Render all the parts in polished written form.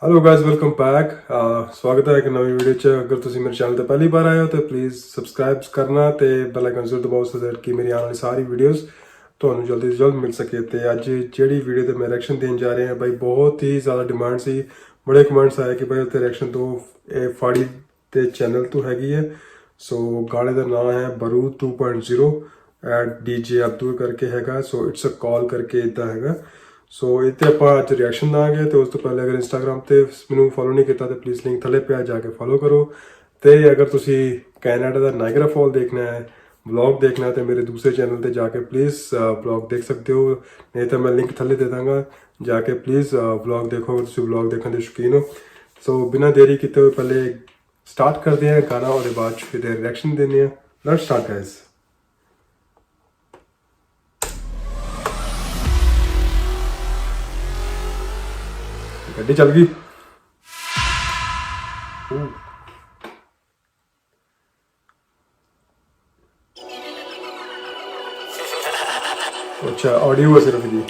Hello guys welcome back. स्वागत है एक नवी वीडियो च। अगर तुम मेरे चैनल पर पहली बार आए हो तो प्लीज़ सबसक्राइब करना ते बेल आइकन जरूर दबाओ सो दैट कि मेरी आने वाली सारी वीडियोस ਤੁਹਾਨੂੰ जल्दी से जल्द मिल सके। तो अज जी वीडियो तो मैं रिएक्शन देने जा रहे हैं भाई, बहुत ही ज़्यादा डिमांड सी, बड़े कमेंट्स आए कि भाई उत्ते रिएक्शन तो फाड़ी के चैनल तो हैगी है। सो गाने का नाम है बारूद 2.0 DJ अब्दुल करके हैगा। सो इट्स अ कॉल करके इदा हैगा। सो इतने आप अज रिएक्शन देंगे। तो उस तो पहले अगर इंस्टाग्राम पर मैंने फॉलो नहीं किया तो प्लीज़ लिंक थले पे जाके फॉलो करो। तो अगर तुम कैनेडा का नायगरा फॉल देखना है, ब्लॉग देखना है तो मेरे दूसरे चैनल पे जाके प्लीज़ ब्लॉग देख सकते हो, नहीं तो मैं लिंक थले दे दूँगा, जाके प्लीज़ ब्लॉग देखो अगर तुम ब्लॉग देखने के शौकीन हो। सो बिना देरी किए हुए पहले स्टार्ट करते हैं गाना और बाद फिर रिएक्शन देने हैं। Let's start guys. गड्डी चल गई। अच्छा ऑडियो है सिर्फ जी।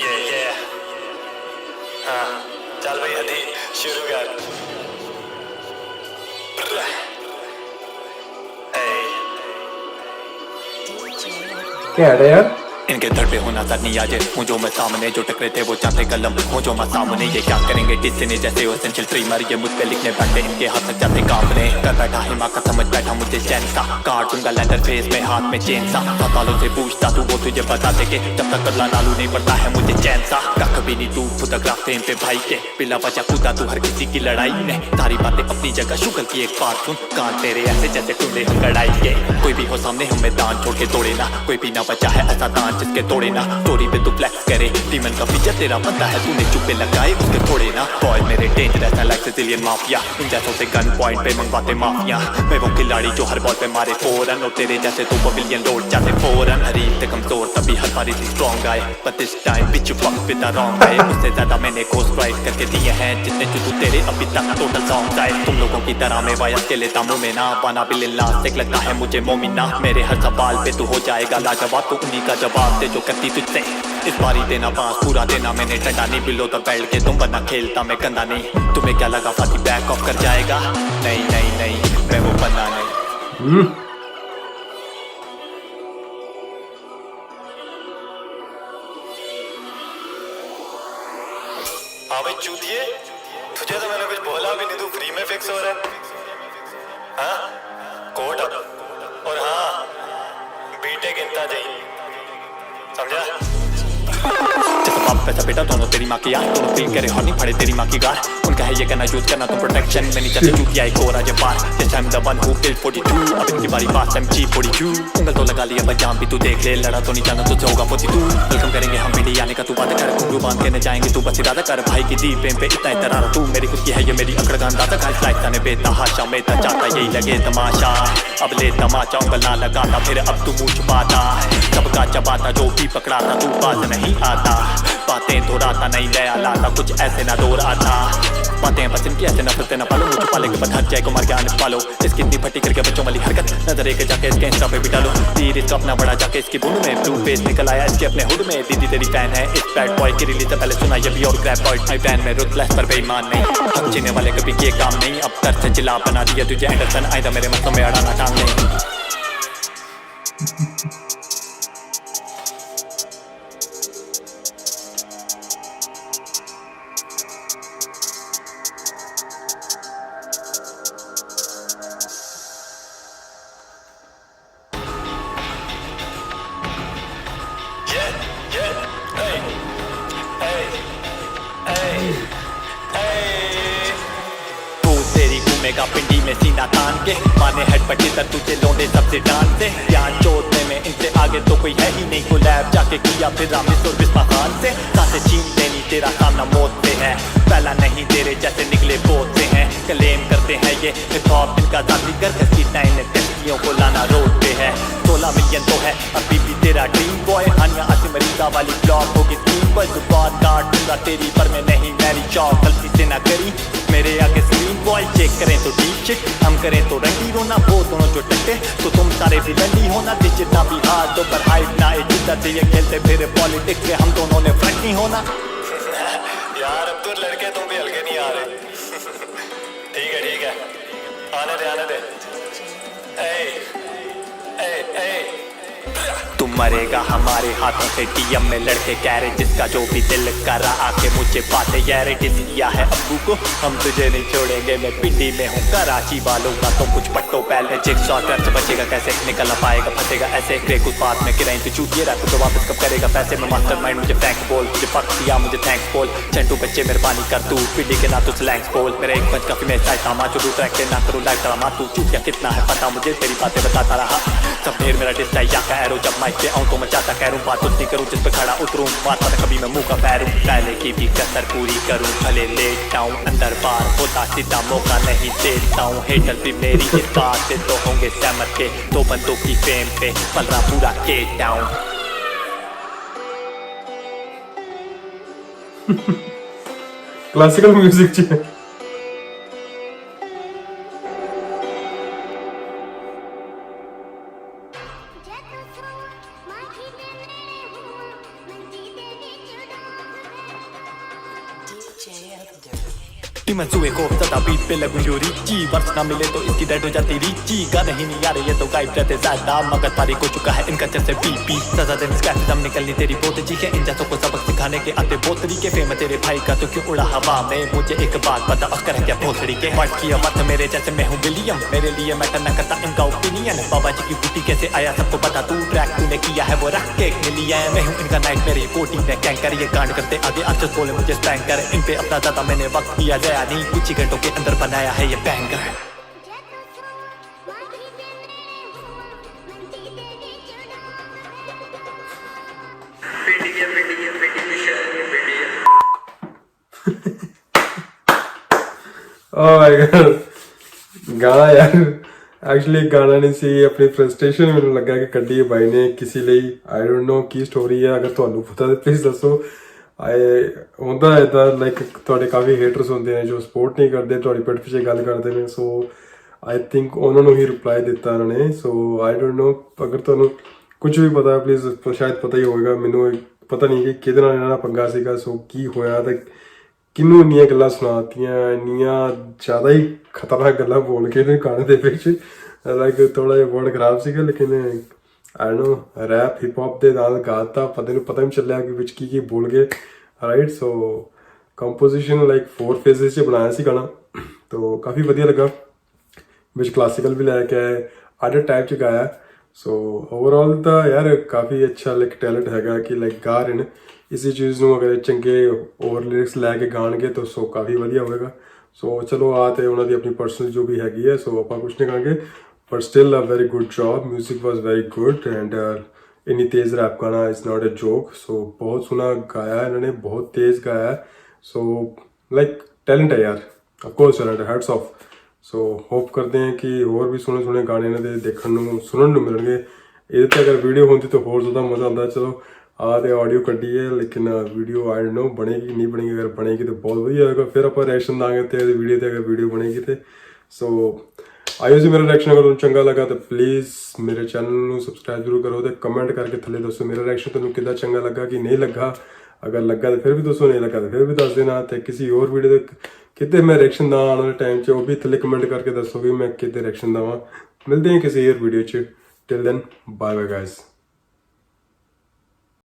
हाँ चल भाई हदी शुरू कर। क्या है यार? इनके धड़ पे होना सर नहीं आजे हूँ जो मैं सामने, जो टकरे थे वो चाहते कलम हूँ जो मैं सामने। ये क्या करेंगे डिसने जैसे एसेंशियल ट्रीमर, ये मुझ पे लिखने बैठे इनके हाथ तक जाते कांपने। कर बैठा हिमा का समझ बैठा मुझे चैन सा, काट दूंगा लेदर फेस में हाथ में चेन सा। सालों से पूछता तू वो तुझे बता दे के जब तक कदला नालू नहीं पड़ता है मुझे चैन सा। कख भी नहीं तू फोटोग्राफ फेम पे भाई के पिला बचा कूदा तू हर किसी की लड़ाई में। सारी बातें अपनी जगह शुगर की एक बात सुन, कान तेरे ऐसे जैसे टूटे हम कड़ाई के। कोई भी हो सामने हमें दान छोड़ के तोड़े ना, कोई भी ना बचा है ऐसा दान जिसके तोड़े ना। स्टोरी पे तू फ्लेक्स करे डीमन का फीचर तेरा बनता है, तूने चुप्पे लगाए उसके थोड़े ना। बॉय मेरे डेंजरस है लाइक सिसिलियन माफिया, इन जैसों से गन पॉइंट पे मंगवाते माफिया। मैं वो खिलाड़ी जो हर बॉल पे मारे फौरन, और तेरे जैसे तो पवेलियन लौट जाते फौरन। हरीफ से कमजोर तभी हर बारी से स्ट्रॉन्ग आए, but this time bitch fuck with the wrong guy. उससे ज्यादा मैंने कोस्ट स्ट्राइक करके दिए हैं जितने जो तू तेरे अभी तक टोटल सॉन्ग आए। तुम लोगों की तरह मैं वायस के लेता मुंह में ना पाना बिल्ला से लगता है मुझे मोमिना। मेरे हर सवाल पे तू हो जाएगा लाजवाब, तो उन्हीं का जवाब दे जो करती तुझसे इस बारी देना पास पूरा देना। मैंने डंडा नहीं बिलो तो बैठ के तुम बना खेलता मैं कंधा नहीं। तुम्हें क्या लगा फाती बैक ऑफ कर जाएगा? नहीं नहीं नहीं मैं वो बंदा नहीं। हाँ भाई चूतिए, तुझे तो मैंने कुछ बोला भी नहीं, तू फ्री में फिक्स हो रहा है। हाँ कोट और हाँ बीटे गिनता जाइए, समझा? बाप पैसा बेटा दोनों तेरी माँ की यार, दोनों फील करे हॉर्नी फड़े तेरी माँ की गार। उनका है ये कहना यूज करना तुम प्रोटेक्शन में नहीं चलते चूतिया एक और आजे पार। Yes I'm the one who killed 42, अब इनकी बारी पास I'm G42। उंगल तो लगा लिया बजाम भी तू देख ले, लड़ा तो नहीं जाना तुझसे होगा 42। वेलकम करेंगे हम इंडिया आने का तू बात कर, घुंघरू बांध के न जाएंगे तू बस इरादा कर। भाई की दी प्रेम पे इतना इतरारा तू, मेरी खुद की है ये मेरी अकड़ का अंदाजा। खाई लाइक ने बेतहाशा में चाहता यही लगे तमाशा, अब ले तमाचा उंगल ना लगाता फिर अब तू मुँह छुपाता। सबका चबाता जो भी पकड़ाता तू बाज नहीं आता, बातें दोहराता नहीं नया लाता कुछ ऐसे ना दौर आता। बातें पसंद की ऐसे नफरत न पालो, मुझे पाले के बाद हट जाए को मार के आने पालो। इसकी इतनी फटी करके बच्चों वाली हरकत नजर एक जाके इसके इंस्टा पे भी डालो। तीर इसका अपना बड़ा जाके इसकी बुन में ब्लू फेस निकल आया इसके अपने हुड में। दीदी तेरी फैन है इस बैड बॉय की रिलीज से पहले सुना ये भी और ग्रैब बॉय माय फैन में रुतलेस पर बेईमान नहीं। हक जीने वाले कभी किए काम नहीं, अब कर से जिला बना दिया तुझे एंडरसन। आइंदा मेरे मसलों में अड़ाना टांग नहीं। घूमेगा पिंडी में सीना तान के, माने हेड पट्टी तर तुझे लौंडे सबसे डांट से। ज्ञान चोटने में इनसे आगे तो कोई है ही नहीं, को लैब जाके किया फिर रामेश और बिस्मा खान से। सांसें छीन लेनी तेरा सामना मौत पे है, पहला नहीं तेरे जैसे निकले बहुत से हैं। क्लेम करते हैं ये हिप हॉप इनका जाती कर, कसी टाइम व्यक्तियों को लाना रोड पे है। 16 मिलियन तो है अभी भी तेरा ड्रीम बॉय, हानिया अमरीका वाली ब्लॉक होगी टीम बॉय। जुबान काट दूंगा तेरी पर मैं नहीं मेरी चौक गलती से ना करी मेरे आगे स्क्रीन बॉय। चेक करें तो डीप शिट हम करें तो रंगी रोना, वो दोनों जो टट्टे तो तुम सारे भी लंडी होना। जितना भी हाथ दो पर हाइट ना जितना से ये खेलते फिर पॉलिटिक्स में हम दोनों ने फ्रंट नहीं होना। यार अब तो लड़के तुम भी हल्के नहीं आ रहे। आने दे तुम मरेगा हमारे हाथों से डीएम में लड़के कह रहे जिसका जो भी दिल कर रहा आके मुझे बातें यार किया है अब्बू को हम तुझे नहीं छोड़ेंगे मैं पिंडी में हूँ कराची वालों का तो कुछ पट्टो पहले चिक शॉर्ट से बचेगा कैसे निकल ना पाएगा फंसेगा ऐसे क्रेक उस बात में किराए तो चूतिए रहा तो वापस कब करेगा पैसे में मास्टरमाइंड मुझे थैंक बोल मुझे फक दिया मुझे थैंक्स बोल चंटू बच्चे मेहरबानी कर तू पिंडी के ना तो स्लैंग्स बोल मेरा एक पंच काफी मैं चाहता हूँ जो ट्रैक ना करूँ लाइक ड्रामा तू चूतिया कितना है पता मुझे तेरी बातें बताता रहा सब ढेर मेरा डिस्टा या का एरो जब माइक पे आऊं तो मैं चाहता कह रूं बात उतनी करूं जिस पे खड़ा उतरूं बात पर कभी मैं मुंह का पैरूं पहले की भी कसर पूरी करूं भले लेट आऊं अंदर बार होता सीधा मौका नहीं देता हूं हेटर भी मेरी इस बात से तो होंगे सहमत के दो बंदों की फेम पे पल रहा पूरा के डाउन क्लासिकल म्यूजिक च मंसूए को ज्यादा बीट पे लगूं जो रीची वर्ष ना मिले तो इसकी डेड हो जाती रीची गाने ही नहीं आ रहे ये तो गायब रहते ज्यादा मगर तारीख हो चुका है इनका जैसे बीपी सजा दिन स्कैम निकलनी तेरी बहुत चीखें इन जैसों को सबक सिखाने के आते बहुत तरीके फेम तेरे भाई का तो क्यों उड़ा हवा में मुझे एक बात बता ऑस्कर है क्या भोसड़ी के वर्ष की मत मेरे जैसे मैं हूँ विलियम मेरे लिए मैटर न करता इनका ओपिनियन बाबा जी की बूटी कैसे आया सबको बता तू ट्रैक तूने किया है वो रख के मिली है मैं हूँ इनका नाइट मेरी कोटी में कैंकर ये कांड करते आगे अर्चस बोले मुझे स्पैंक कर इन पे अपना ज्यादा मैंने वक्त किया गया नहीं कुछ ही घंटों के अंदर बनाया है ये बैंगर ओह माय गॉड गाना यार एक्चुअली गाना नहीं ਸੀ ਆਪਣੀ ਫਰਸਟ੍ਰੇਸ਼ਨ ਮੈਨੂੰ ਲੱਗਾ ਕਿ ਕੱਢੀ ਹੈ ਬਾਈ ਨੇ ਕਿਸੇ ਲਈ I don't know Ki story ਹੈ ਅਗਰ ਤੁਹਾਨੂੰ ਪਤਾ ਤਾਂ ਪਲੀਜ਼ ਦੱਸੋ ਹੁੰਦਾ ਹੈ ਤਾਂ ਲਾਈਕ ਤੁਹਾਡੇ ਕਾਫੀ ਹੇਟਰਸ ਹੁੰਦੇ ਨੇ ਜੋ ਸਪੋਰਟ ਨਹੀਂ ਕਰਦੇ ਤੁਹਾਡੀ ਪਿੱਠ ਪਿੱਛੇ ਗੱਲ ਕਰਦੇ ਨੇ ਸੋ ਆਈ ਥਿੰਕ ਉਹਨਾਂ ਨੂੰ ਹੀ ਰਿਪਲਾਈ ਦਿੱਤਾ ਉਹਨਾਂ ਨੇ ਸੋ ਆਈ ਡੋਨਟ ਨੋ ਅਗਰ ਤੁਹਾਨੂੰ ਕੁਝ ਵੀ ਪਤਾ ਪਲੀਜ਼ ਸ਼ਾਇਦ ਪਤਾ ਹੀ ਹੋਵੇਗਾ ਮੈਨੂੰ ਪਤਾ ਨਹੀਂ ਕਿ ਕਿਹਦੇ ਨਾਲ ਇਹਨਾਂ ਦਾ ਪੰਗਾ ਸੀਗਾ ਸੋ ਕੀ ਹੋਇਆ ਤੇ ਕਿਹਨੂੰ ਇੰਨੀਆਂ ਗੱਲਾਂ ਸੁਣਾਤੀਆਂ ਇੰਨੀਆਂ ਜ਼ਿਆਦਾ ਹੀ ਖਤਰਨਾਕ ਗੱਲਾਂ ਬੋਲ ਕੇ ਇਹਨੇ ਗਾਣੇ ਦੇ ਵਿੱਚ ਲਾਈਕ ਥੋੜਾ ਜਿਹਾ ਵਰਡ ਖਰਾਬ ਸੀਗਾ ਲੇਕਿਨ I know rap hip hop के नाल गाता पता नहीं चलिया कि विच की बोल गए right so composition like 4 phases से बनाया सी गाना तो काफ़ी वधिया लगा विच क्लासिकल भी लैके आए अड टाइप च गाया सो ओवरऑल तो यार काफ़ी अच्छा लाइक टैलेंट हैगा कि लाइक गा रहे हैं इसी चीज़ में अगर चंगे और लिरिक्स लैके गाणगे तो सो काफ़ी वधिया होएगा सो चलो आ तो उन्होंने अपनी पर्सनल जो भी हैगी है सो आप कुछ नहीं कहेंगे but still a very good job music was very good and इन्नी तेज रैप गाना is not a joke so बहुत सुना गाया है इन्होंने बहुत तेज गाया है so like टैलेंट है यार of course टैलेंट है heads off so hope करते हैं कि और भी सोने सोने गाने इन्होंने देखने ਨੂੰ सुनने ਨੂੰ मिलणगे ਇਹਦੇ ਤੇ ਅਗਰ ਵੀਡੀਓ ਹੁੰਦੀ ਤਾਂ ਹੋਰ ਜ਼ਿਆਦਾ ਮਜ਼ਾ ਆਉਂਦਾ ਚਲੋ ਆ ਤੇ ਆਡੀਓ ਕੱਢੀ ਹੈ ਲੇਕਿਨ ਵੀਡੀਓ ਆਈ ਡੋਨਟ ਨੋ ਬਣੇਗੀ ਨਹੀਂ ਬਣੇਗੀ ਅਗਰ ਬਣੇਗੀ ਤਾਂ ਬਹੁਤ ਵਧੀਆ ਹੋਏਗਾ ਫਿਰ ਆਪਾਂ ਰਿਐਕਸ਼ਨ ਦਾਂਗੇ ਤੇ ਵੀਡੀਓ ਤੇ ਅਗਰ ਵੀਡੀਓ ਬਣੇਗੀ ਤੇ ਸੋ ਆਇਓ ਜੀ ਮੇਰਾ ਰਿਐਕਸ਼ਨ ਅਗਰ ਤੁਹਾਨੂੰ ਚੰਗਾ ਲੱਗਾ ਤਾਂ ਪਲੀਜ਼ ਮੇਰੇ ਚੈਨਲ ਨੂੰ ਸਬਸਕ੍ਰਾਈਬ ਜ਼ਰੂਰ ਕਰੋ ਤੇ ਕਮੈਂਟ ਕਰਕੇ ਥੱਲੇ ਦੱਸੋ ਮੇਰਾ ਰਿਐਕਸ਼ਨ ਤੁਹਾਨੂੰ ਕਿੱਦਾਂ ਚੰਗਾ ਲੱਗਾ ਕਿ ਨਹੀਂ ਲੱਗਾ ਅਗਰ ਲੱਗਾ ਤਾਂ ਫਿਰ ਵੀ ਦੱਸੋ ਨਹੀਂ ਲੱਗਾ ਤਾਂ ਫਿਰ ਵੀ ਦੱਸ ਦੇਣਾ ਤੇ ਕਿਸੇ ਹੋਰ ਵੀਡੀਓ ਦੇ ਕਿਤੇ ਮੈਂ ਰਿਐਕਸ਼ਨ ਦਾ ਆਉਣ ਵਾਲੇ ਟਾਈਮ 'ਚ ਉਹ ਵੀ ਥੱਲੇ ਕਮੈਂਟ ਕਰਕੇ ਦੱਸੋ ਵੀ ਮੈਂ ਕਿਤੇ ਰਿਐਕਸ਼ਨ ਦੇਵਾਂ ਮਿਲਦੇ ਹਾਂ ਕਿਸੇ ਹੋਰ ਵੀਡੀਓ 'ਚ till then bye bye guys